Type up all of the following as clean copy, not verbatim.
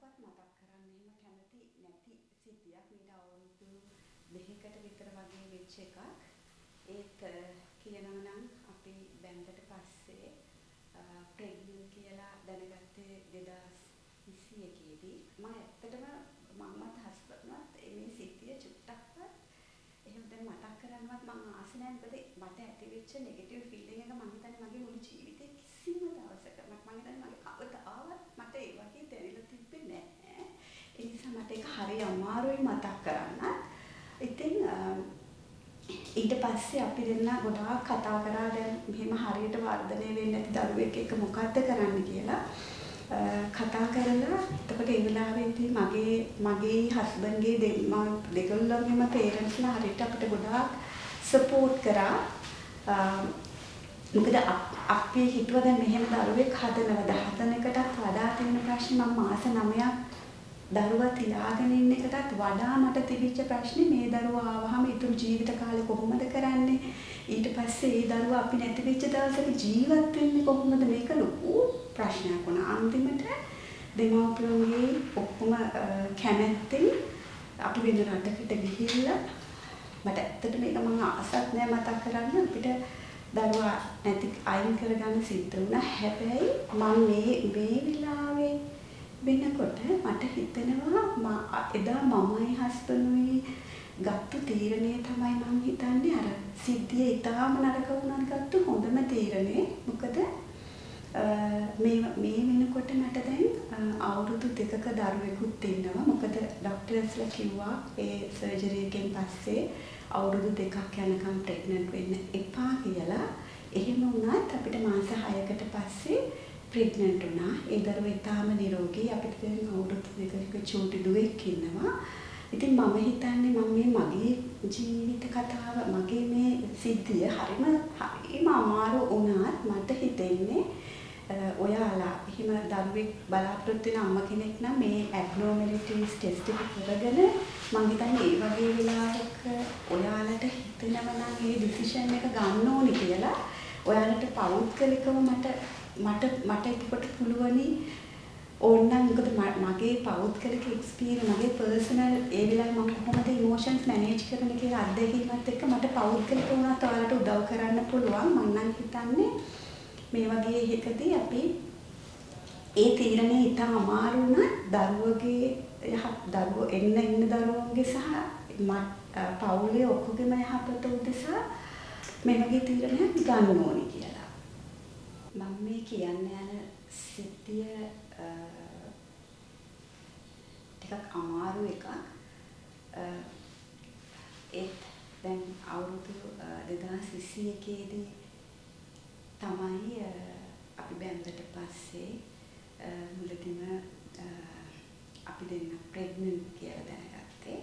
ගොඩක්වත් මතක් කරන්න එහෙම කැමති නැති සිද්ධියක් මීට අවුරුදු දෙකකට විතර වගේ වෙච්ච එකක්. ඒත් කියනවා නම් අපි බැන්දට පස්සේ ප්‍රෙග්නන්ට් කියලා දැනගත්තේ 2021 දී. මම ඇත්තටම මමත් හස්බන්ඩ්වත් මේ සිද්ධිය චුට්ටක්වත් එහෙම දැන් මතක් කරන්නවත් මම ආස නැහැ. මොකද මට ඇති වෙච්ච නෙගටිව් ෆීලිං එක මම හිතන්නේ මගේ මුළු ජීවිතේ කිසිම දවසක මම හිතන්නේ මගේ කවදාවත් මට ඒ වගේ දැනෙලා තිබ්බේ නැහැ. ඒ නිසා මට ඒක හරි අමාරුයි මතක් කරන්න. ඉතින් ඊට පස්සේ අපි දෙන්න ගොඩාක් කතා කරා දැන් මෙහෙම හරියට වර්ධනය වෙන්නේ නැති දරුවෙක් එක්ක මොකද්ද කරන්න කියලා. කතා කරලා එතකොට ඒ වෙලාවේදී මගේ හස්බන්ඩ්ගේ දෙගොල්ලන්ගේම පේරන්ට්ස්ලා හරියට අපිට ගොඩාක් සපෝට් කරා. මොකද අපි හිතුවා දැන් මෙහෙම දරුවෙක් හදනවද හදන එකටත් වඩා තියෙන ප්‍රශ්නේ මම මාස 9ක් දරුවා තියාගෙන ඉන්න එකටත් වඩා මට තිබිච්ච ප්‍රශ්නේ මේ දරුවා ආවහම ඊටු ජීවිත කාලේ කොහොමද කරන්නේ ඊට පස්සේ ඒ දරුවා අපි නැති වෙච්ච දවසක ජීවත් වෙන්නේ කොහොමද මේක ලොකු ප්‍රශ්නයක් වුණා. අන්තිමට දෙමව්පියන්ගේ ඔක්කොම කැමැත්තෙන් අපි වෙන රටකට ගිහිල්ලා මට ඇත්තට මේක මම ආසත් නෑ මතක් කරන්න අපිට දරුවා නැති අයින් කරගන්න සිද්ධ වුණා. හැබැයි මම මේ වෙලාවේ වෙනකොට මට හිතෙනවා එදා මමයි හස්බන්ඩ්ුයි ගත්ත තීරණය තමයි මම හිතන්නේ අර සිද්ධිය ඊටාම නරක වුණත් ගත්ත හොඳම තීරණය. මොකද මේ වෙනකොට මට දැන් අවුරුදු 2ක දරුවෙකුත් ඉන්නවා. මොකද ડોක්ටර්ස්ලා කිව්වා ඒ සර්ජරි එකෙන් පස්සේ අවුරුදු 2ක් යනකම් ප්‍රෙග්නන්ට් වෙන්න එපා කියලා. එහෙම වුණත් අපිට මාස 6කට පස්සේ ප්‍රෙග්නන්ට් වුණා. ඒ දරුවා ඊටාම නිරෝගී. අපිට දැන් අවුරුදු 2ක චූටි දුවෙක් ඉන්නවා. ඉතින් මම හිතන්නේ මගේ ජීවිත කතාව මගේ මේ සිද්ධිය හරිම අමාරු වුණත් මට හිතෙන්නේ ඔයාලා එහෙම දරුවෙක් බලාපොරොත්තු වෙන අම්ම කෙනෙක් නම් මේ ඇබ්නෝමැලිටිස් ටෙස්ට් එක කරගෙන මම හිතන්නේ ඒ වගේ වෙලාවක ඔයාලට හිතෙනවා නම් මේ ඩිසිෂන් එක ගන්න ඕනි කියලා ඔයාලට පෞද්ගලිකව මට එතකොට පුළුවනි ඕනනම් මොකද මගේ පෞද්ගලික එක්ස්පීරියන්ස් මගේ පර්සනල් ඒ වෙලාවේ මම කොහොමද ඉමෝෂන්ස් මැනේජ් කරන්න කියලා අත්දැකීමත් එක්ක මට පෞද්ගලික වුණත් ඔයාලට උදව් කරන්න පුළුවන්. මම නම් හිතන්නේ මේ වගේ එකදී අපි ඒ තීරණය ඉතා අමාරු වුණත් දරුවෝ එන්න දරුවන්ගේ සහ පවුලේ ඔක්කොගේම යහපත උදෙසා මේ වගේ තීරණයක් ගන්න ඕනි කියලා. මම මේ කියන්න යන සිද්ධිය ටිකක් අමාරු එකක්. ඒත් දැන් අවුරුදු 2021 දී තමයි අපි බැන්දට පස්සේ මුලදීම අපි දෙන්න ප්‍රෙග්නන්ට් කියලා දැනගත්තේ.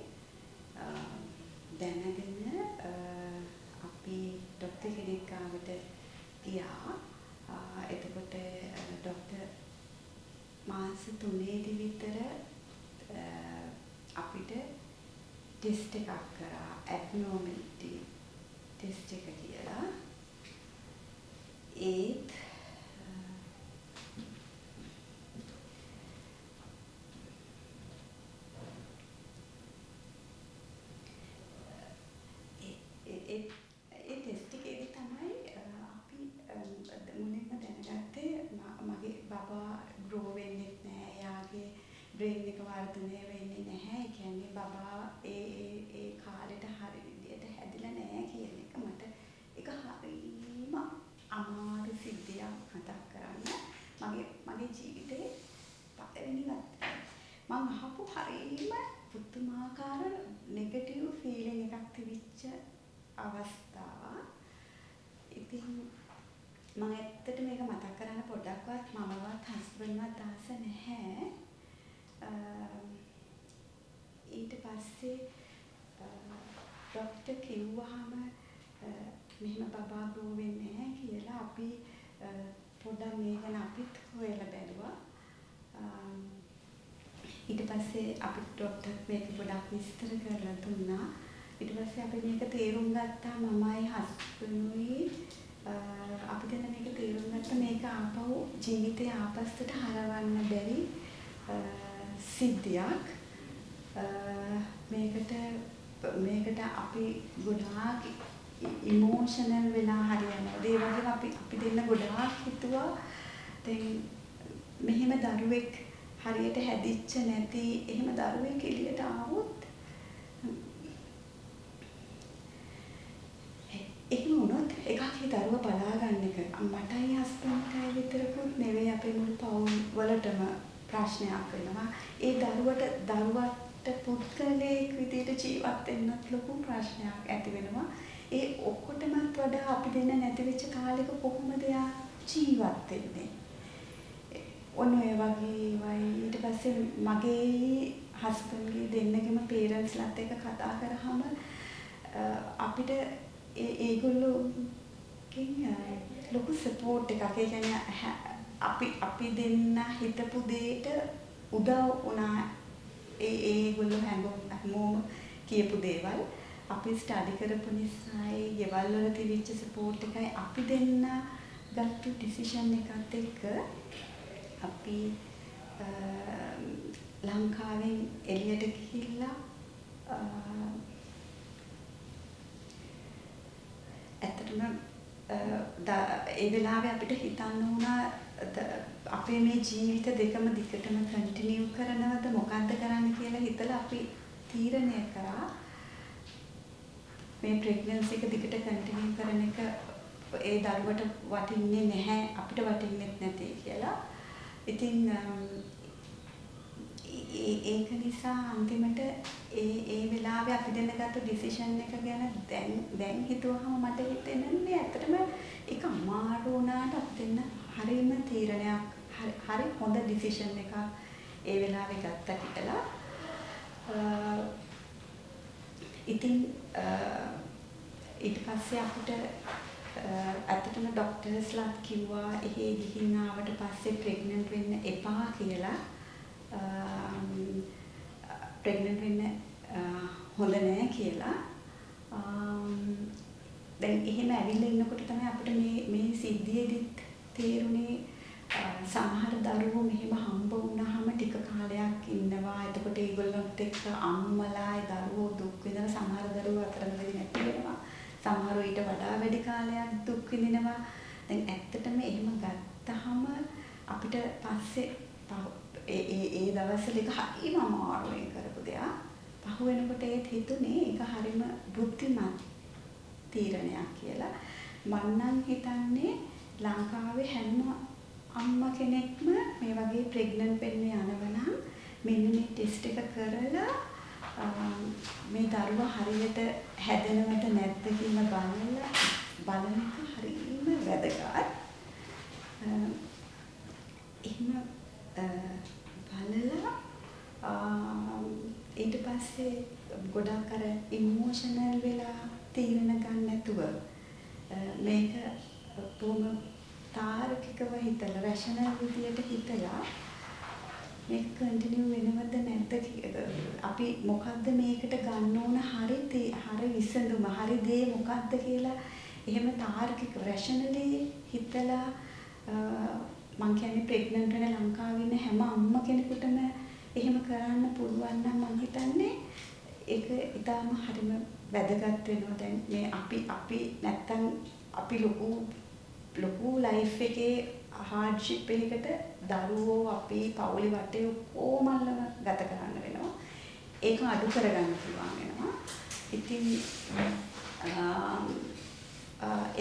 දැනගෙන අපි ડોක්ටර් කෙනෙක් ගාවට ගියා. එතකොට ડોක්ටර් මාස 3ේදී විතර අපිට ටෙස්ට් එකක් කරා ඇබ්නෝමැලිටි ටෙස්ට් එක කියලා. ඒත් ටෙස්ට් එකේදී තමයි අපි මුලින්ම දැනගත්තේ මගේ බබා ග්‍රෝ වෙන්නේ නැහැ. එයාගේ බ්‍රේන් එක වර්ධනය වෙන්නේ නැහැ. ඒ කියන්නේ බබා ඒ කාලෙට හරි විදියට හැදිලා නැහැ කියන එක මට ඒක හරිම අමාරු සිද්ධියක් මතක් කරන්න. මගේ ජීවිතේ පළවෙනිවත් මම අහපු හරිම පුදුමාකාර නෙගටිව් ෆීලිං එකක් තිබිච්ච අවස්ථාවක්. ඉතින් මම ඇත්තට මේක මතක් කරන්න පොඩ්ඩක්වත් මමවත් හස්බන්ඩ්වත් ආස නැහැ. ඊට පස්සේ ડોක්ටර් කිව්වහම මෙහෙම බබා ග්‍රෝ වෙන්නේ නැහැ කියලා අපි පොඩ්ඩක් මේ ගැන අපිත් හොයලා බැලුවා. ඊට පස්සේ අපිට ડોක්ටර් මේක ගොඩක් විස්තර කරලා දුන්නා. ඊට පස්සේ අපි මේක තේරුම් ගත්තා මමයි හස්බන්ඩ්ුයි අපි දැන් මේක තේරුම් ගත්තා මේක ආපහු ජීවිතේ ආපස්සට හරවන්න බැරි සිද්ධියක්. මේකට අපි ගොඩාක් ඉමෝෂනල් වෙලා හරියනවා. ඒ වගේම අපි දෙන්න ගොඩාක් හිතුවා දැන් මෙහෙම දරුවෙක් හරියට හැදිච්ච නැති එහෙම දරුවෙක් එළියට ආවොත් එහෙම වුණොත් එකක් ඒ දරුවා බලා ගන්න එක මටයි හස්බන්ඩ්ටයි විතරකුත් නෙවෙයි අපේ මුළු පවුල් වලටම ප්‍රශ්නයක් වෙනවා. ඒ දරුවට පුද්ගලයෙක් විදිහට ජීවත් වෙන්නත් ලොකු ප්‍රශ්නයක් ඇති වෙනවා. ඒ ඔක්කොටමත් වඩා අපි දෙන්න නැති වෙච්ච කාලෙක කොහොමද යා ජීවත් වෙන්නේ? ඔන්න ඔය වගේ වයි ඊට පස්සේ මගේ හස්බන්ඩ්ගේ දෙන්නගේම පේරන්ට්ස්ලාත් එක්ක කතා කරාම අපිට ඒගොල්ලෝකින් ලොකු සපෝට් එකක්. ඒ කියන්නේ අපි දෙන්න හිතපු දෙයට උදව් වුණා. ඒගොල්ලෝ හැමෝම කියපු දේවල් අපි ස්ටඩි කරපු නිසා ඒ ගෙවල් වල තිබිච්ච සපෝට් එකයි අපි දෙන්න ගත්තු ඩිසිෂන් එකත් එක්ක අපි ලංකාවෙන් එළියට ගිහිල්ලා ඇත්තටම ඒ වෙලාවේ අපිට හිතන්න වුණා අපේ මේ ජීවිත දෙකම දිගටම කන්ටිනියු කරනවද මොකද්ද කරන්න කියලා හිතලා අපි තීරණය කරා මේ ප්‍රෙග්නන්සි එක දිගට කන්ටිනියු කරන එක ඒ දරුවට වටින්නේ නැහැ අපිට වටින්නේ නැtei කියලා. ඉතින් ඒක නිසා අන්තිමට ඒ වෙලාවේ අපි දෙන්න ගත්ත ඩිසිෂන් එක ගැන දැන් හිතුවහම මට හිතෙන්නේ ඇත්තටම ඒක අමාරු වුණාට අපි දෙන්න හරියම තීරණයක් හරි හොඳ ඩිසිෂන් එකක් ඒ වෙලාවේ ගත්තා කියලා. ඉතින් ඊට පස්සේ අපිට ඇත්තටම ડોක්ටර්ස්ලාත් කිව්වා එහෙ ගිහින් ආවට පස්සේ ප්‍රෙග්නන්ට් වෙන්න එපා කියලා. ප්‍රෙග්නන්ට් වෙන්න හොඳ නෑ කියලා. දැන් එහෙම ඇවිල්ලා ඉන්නකොට තමයි අපිට මේ සිද්ධියේදීත් තේරුනේ සමහර දරුවෝ මෙහෙම හම්බ වුණාම ටික කාලයක් ඉන්නවා. එතකොට ඒගොල්ලොත් එක්ක අම්මලා ඒ දරුවෝ දුක් විඳලා සමහර දරුවෝ අතරමැදි නැති වෙනවා. සමහරව ඊට වඩා වැඩි කාලයක් දුක් විඳිනවා. දැන් ඇත්තටම එහෙම ගත්තාම අපිට පස්සේ ඒ දවස්වල එක හරිම අමාරුවෙන් කරපු දෙයක්. පහු වෙනකොට ඒත් හිතුනේ ඒක හරිම බුද්ධිමත් තීරණයක් කියලා. මම නම් හිතන්නේ ලංකාවේ හැම අම්මා කෙනෙක්ම මේ වගේ ප්‍රෙග්නන්ට් වෙන්න යනවනම් මෙන්න මේ ටෙස්ට් එක කරලා මේ දරුවා හරියට හැදෙනවද නැද්ද කියලා බලන එක හරිම වැදගත්. එහෙම බලලා ඊට පස්සේ ගොඩක් අර ඉමෝෂනල් වෙලා තීරණ ගන්න නැතුව මේක බොහොම තාර්කිකව හිතලා රැෂනල් විදියට හිතලා මේක කන්ටිනියු වෙනවද නැද්ද අපි මොකද්ද මේකට ගන්න ඕන හරි විසඳුම හරි දේ මොකද්ද කියලා එහෙම තාර්කික රැෂනලි හිතලා මං කියන්නේ ප්‍රෙග්නන්ට් වෙන ලංකාවේ ඉන්න හැම අම්මා කෙනෙකුටම එහෙම කරන්න පුළුවන් නම් මං හිතන්නේ ඒක ඊටාම හරිම වැදගත් වෙනවා. දැන් මේ අපි නැත්තම් අපි ලොකු ලයිෆ් එකේ හાર્ඩ්ෂිප් එකකට දරුවෝ අපි පවුලේ වටේ කොමල්ලම ගත කරන්න වෙනවා. ඒක අඩු කරගන්න පුළුවන් වෙනවා. ඉතින්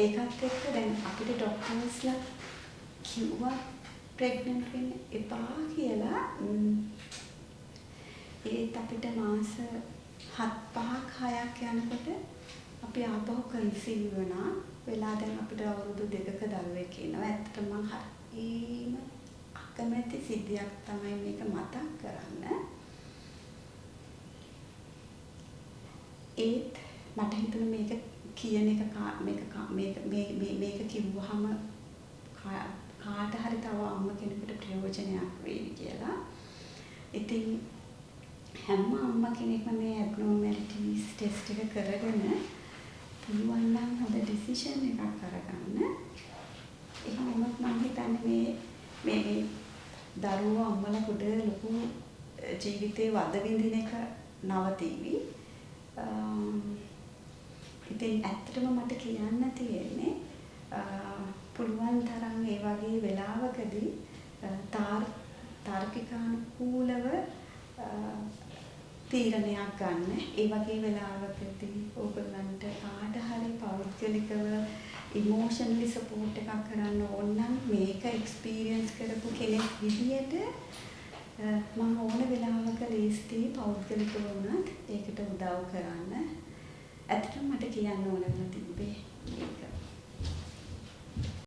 ඒකත් එක්ක දැන් අපිට ડોක්ටර්ස්ලා කිව්වා ප්‍රෙග්නන්ට් වෙන්න එපා කියලා. ඒත් අපිට මාස 7-5ක් 6ක් යනකොට අපි ආපහු කන්සීව් වුණා. වෙලා දැන් අපිට අවුරුදු 2ක දරුවෙක් ඉන්නවා. ඇත්තටම මම හරිම අකමැති සිද්ධියක් තමයි මේක මතක් කරන්න. ඒත් මට හිතුණා මේක කියන එක මේක කිව්වහම කාට හරි තව අම්මා කෙනෙකුට ප්‍රයෝජනයක් වෙයි කියලා. ඉතින් හැම අම්මා කෙනෙක්ම මේ ඇබ්නෝමැලිටිස් ටෙස්ට් එක කරගෙන පුළුවන් නම් හොඳ ඩිසිෂන් එකක් අරගන්න. එහෙමවත් මම හිතන්නේ මේ දරුවෝ අම්මලා කොට ලොකු ජීවිතේ වද විඳින එක නවතිවි. ඉතින් ඇත්තටම මට කියන්න තියෙන්නේ පුළුවන් තරම් ඒ වගේ වෙලාවකදී තාර්කිකානුකූලව තීරණයක් ගන්න. ඒ වගේ වෙලාවකදී ඕගොල්ලන්ට කාට හරි පෞද්ගලිකව ඉමෝෂනලි සපෝට් එකක් කරන්න ඕන නම් මේක එක්ස්පීරියන්ස් කරපු කෙනෙක් විදියට මම ඕන වෙලාවක ලීස්ටි පෞද්ගලිකව වුණත් ඒකට උදව් කරන්න. ඇත්තටම මට කියන්න ඕන වෙලා තිබ්බේ ඒක.